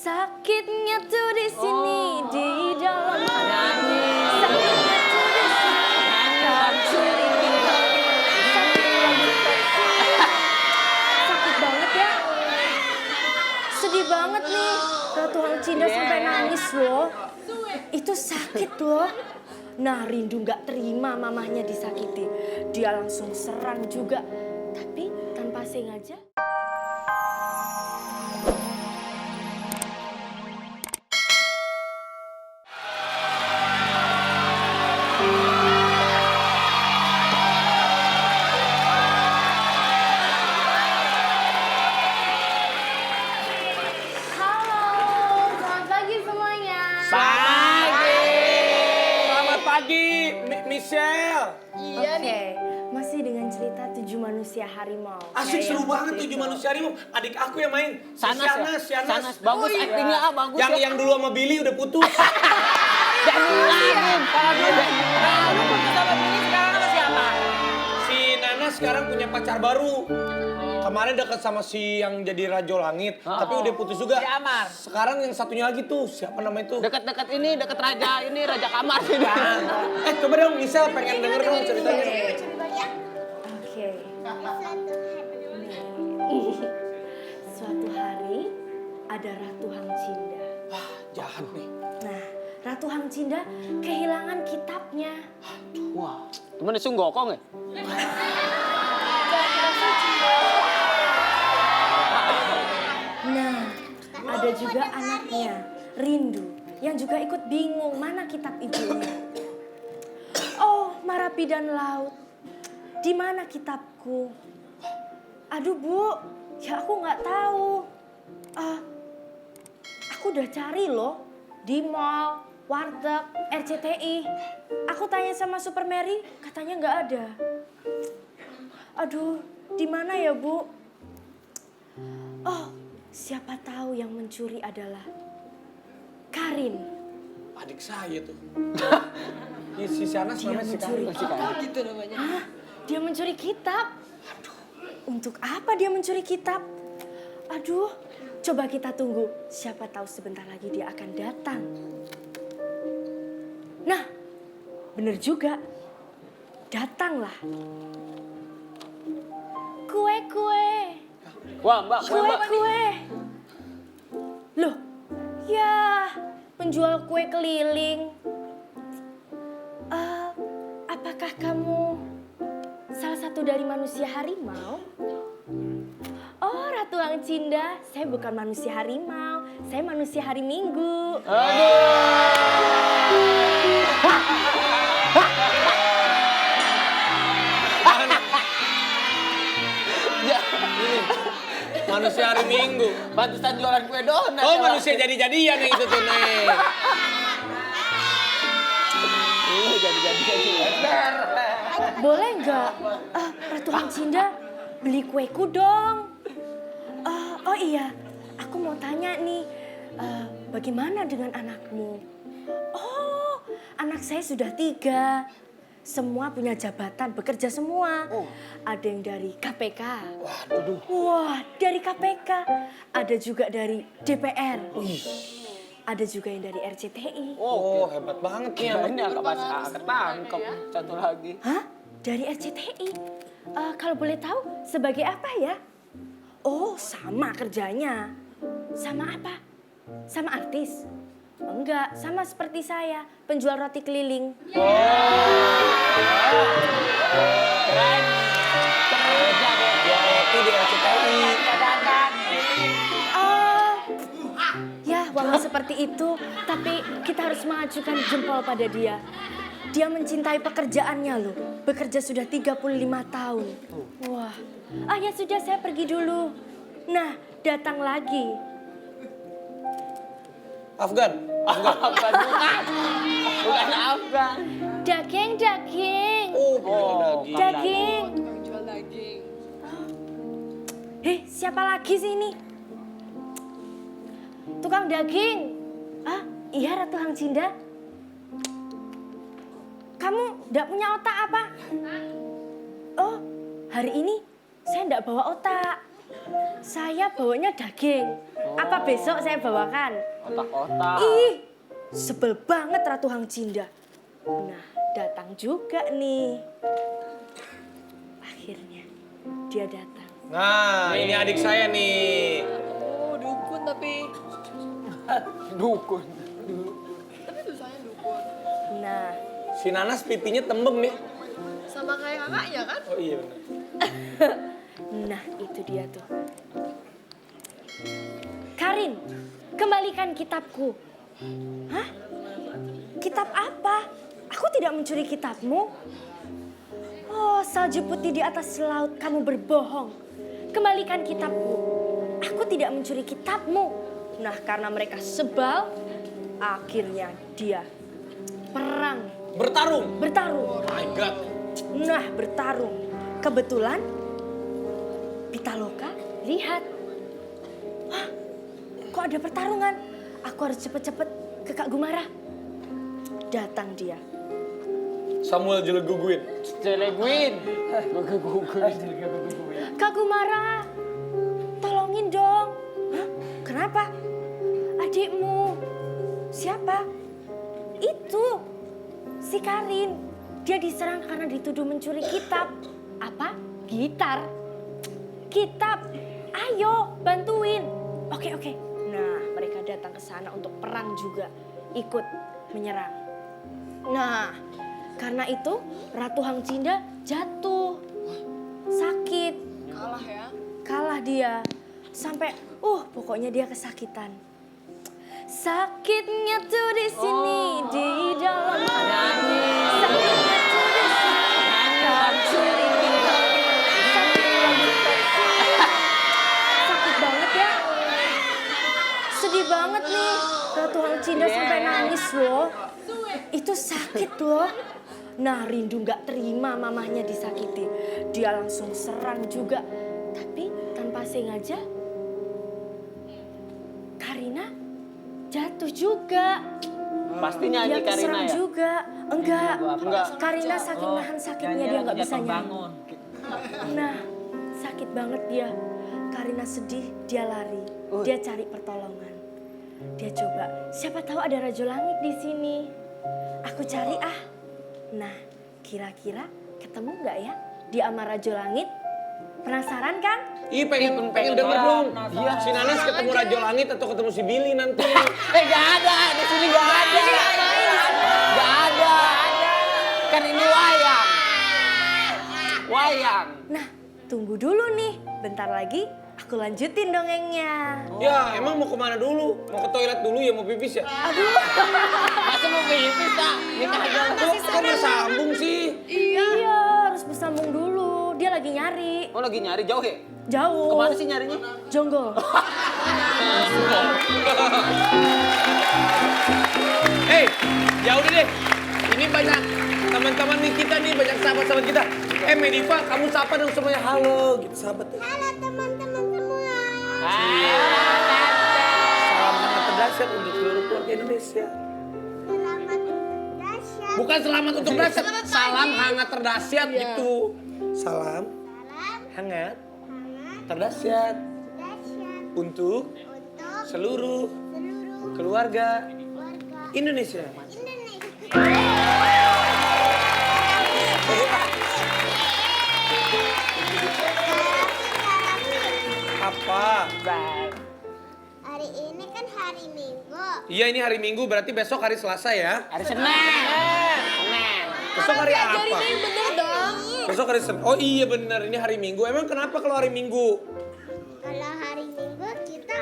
Sakitnya tuh di sini, di dalam hati. Sakitnya tuh di sini, tak curiga. Sakitnya tuh di sini. Sakit banget ya. Sedih banget nih. Ratu Hang Cinda sampai nangis loh. Itu sakit loh. Nah, Rindu gak terima mamahnya disakiti. Dia langsung serang juga. Tapi tanpa sengaja. Michelle. Iya nih. Masih dengan cerita 7 manusia harimau. Asik seru banget 7 manusia harimau. Adik aku yang main. Sanas. Bagus aktingnya bagus. Yang dulu sama Billy udah putus. Dan lagi. Lu putus sama Billy sekarang sama siapa? Si Nana sekarang punya pacar baru. Kemarin deket sama si yang jadi Rajo Langit, tapi udah putus juga. Si Amar. Sekarang yang satunya lagi tuh, siapa nama itu? Deket-deket ini, deket Raja ini, Raja Kamar sini. Coba dong, Michelle pengen denger dong ceritanya. Oke. Suatu hari ada Ratu Hang Cinda. Wah, jahat nih. Nah, Ratu Hang Cinda kehilangan kitabnya. Wah, temen sungguh gokong ya? Nah, ada juga anaknya, Rindu, yang juga ikut bingung mana kitab ibunya. Oh, Marapi dan Laut, di mana kitabku? Aduh Bu, ya aku nggak tahu. Aku udah cari loh, di mall, warteg, RCTI. Aku tanya sama Super Mary, katanya nggak ada. Aduh, di mana ya Bu? Oh, siapa tahu yang mencuri adalah Karin. Adik saya tuh. Si Sanas Dia namanya si mencuri Karin. kitab. Gitu namanya. Hah? Dia mencuri kitab? Aduh, untuk apa dia mencuri kitab? Aduh, coba kita tunggu. Siapa tahu sebentar lagi dia akan datang. Nah, bener juga. Datanglah. Kue-kue. Wah, Mbak, Mbak. Kue. Loh, ya penjual kue keliling. Apakah kamu salah satu dari manusia harimau? Oh, Ratu Hang Cinda, saya bukan manusia harimau, saya manusia hari Minggu. Manusia hari Minggu. Pantesan jualan kue donat. Oh, manusia jadi-jadian yang itu tuh, Nek. Boleh nggak, Ratu Hang Cinda beli kueku dong? Oh iya, aku mau tanya nih, bagaimana dengan anakmu? Oh, anak saya sudah 3. Semua punya jabatan, bekerja semua. Ada yang dari KPK. Wah, dari KPK. Ada juga dari DPR. Ada juga yang dari RCTI. Oh, hebat banget nih Ini agak pas ketangkep. Satu lagi. Hah? Dari RCTI? Kalau boleh tahu, sebagai apa ya? Oh, sama kerjanya. Sama apa? Sama artis? Enggak, sama seperti saya, penjual roti keliling. Keren. Kerja deh. Itu di RCTI. Ya, walau seperti itu, tapi kita harus mengajukan jempol pada dia. Dia mencintai pekerjaannya loh. Bekerja sudah 35 tahun. Wah, ya sudah saya pergi dulu. Nah, datang lagi. Afgan. Bukan Afgan. Daging. Oh, Daging. Jual daging. Siapa lagi sih ini? Tukang daging. Iya Ratu Hang Cinda. Kamu nggak punya otak apa? Oh, hari ini saya nggak bawa otak. Saya bawanya daging. Apa besok saya bawakan? Otak-otak. Ih, sebel banget Ratu Hang Cinda. Nah, datang juga nih. Akhirnya dia datang. Nah, ini adik saya nih. Oh, dukun tapi. Dukun. Tapi susahnya dukun. Nah, Si Nanas pipinya tembem ya. Sama kayak kakaknya kan? Oh iya benar. nah itu dia tuh. Karin, kembalikan kitabku. Hah? Kitab apa? Aku tidak mencuri kitabmu. Oh, salju putih di atas laut, kamu berbohong. Kembalikan kitabku. Aku tidak mencuri kitabmu. Nah, karena mereka sebal, akhirnya dia perang, Bertarung. bertarung. Oh my God. Nah, bertarung. Kebetulan Pitaloka lihat. Hah, kok ada pertarungan? Aku harus cepet-cepet ke Kak Gumara. Datang dia. Samuel Jeleguguin. Celeguin. Kak Gumara, tolongin dong. Hah? Kenapa? Adikmu. Siapa? Itu. Si Karin. Dia diserang karena dituduh mencuri kitab. Apa? Gitar. Kitab. Ayo, bantuin. Oke. Nah, mereka datang ke sana untuk perang juga. Ikut menyerang. Nah, karena itu Ratu Hang Cinda jatuh. Sakit. Kalah ya. Kalah dia. Sampai pokoknya dia kesakitan. Sakitnya tuh di sini, di dalam hati. Sakitnya tuh di sini, mencuri kita. Sakitnya tuh di sini. Sakit banget ya. Sedih banget nih. Ratu Hang Cinda sampai nangis loh. Itu sakit loh. Nah, Rindu nggak terima mamahnya disakiti. Dia langsung serang juga. Tapi tanpa sengaja, Karina jatuh juga. Pasti nyanyi Dia Karina keserang ya? juga. Enggak. Enggak. Karina saking nahan sakitnya dia nggak bisa nyanyi. Nah, sakit banget dia. Karina sedih, dia lari. Dia cari pertolongan. Dia coba, siapa tahu ada Rajo Langit di sini. Aku cari ah. Nah, kira-kira ketemu nggak ya dia sama Rajo Langit? Penasaran kan? Ih pengen denger dong. Iya, si Nanas ketemu Rajo Langit atau ketemu si Billy nanti. Gak ada, di sini gak ada. Gak ada. Kan ini wayang. Wayang. Nah, tunggu dulu nih. Bentar lagi aku lanjutin dongengnya. Ya, emang mau kemana dulu? Mau ke toilet dulu ya, mau pipis ya? Masa mau pipis tak? Ini kagak. Kok bersambung sih? Iya, harus bersambung dulu. Dia lagi nyari. Oh lagi nyari jauh ya? Jauh. Kemana sih nyarinya? Jonggol. Ya udah deh. Ini banyak teman-teman nih kita nih, banyak sahabat-sahabat kita. Mediva, kamu sapa dong semuanya. Halo, gitu sahabat. Halo teman-teman semua. Salam hangat terdahsyat untuk seluruh keluarga Indonesia. Selamat dahsyat. Bukan selamat untuk dahsyat, salam hangat terdahsyat Iya. gitu. Salam Salam hangat hangat terdahsyat dahsyat untuk untuk seluruh seluruh keluarga keluarga Indonesia. Indonesia. Apa? Hari ini kan hari Minggu. Iya ini hari Minggu, berarti besok hari Selasa ya. Hari Senin. Senin. Besok hari apa? Ajarin yang bener dong. Besok hari Senin. Oh iya bener, ini hari Minggu. Emang kenapa kalau hari Minggu? Kalau hari Minggu kita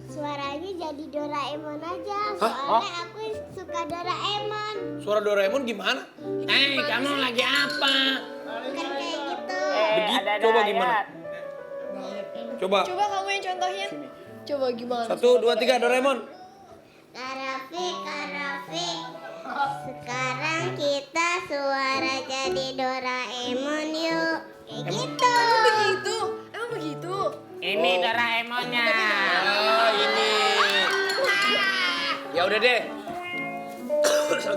suaranya jadi Doraemon aja. Soalnya aku suka Doraemon. Suara Doraemon gimana? Kamu lagi apa? Kan kayak gitu. Begitu, coba gimana? Coba. Coba kamu yang contohin. Coba gimana? 1, 2, 3, Doraemon. Karafi, Karafi. Sekarang kita suara jadi Doraemon yuk. Kayak gitu. Begitu? Emang begitu? Ini Doraemonnya. Oh ini. Ya udah deh.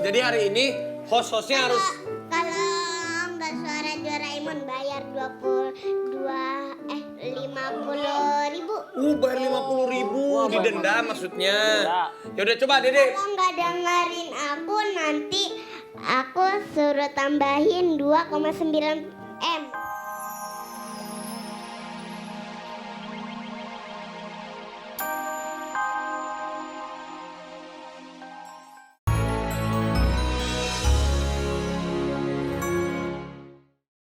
Jadi hari ini host-hostnya harus Kalau nggak suara Doraemon bayar 22 50.000. Bayar 50.000 didenda maksudnya. Yaudah coba Dede. Kalau nggak dengerin aku nanti aku suruh tambahin 2,9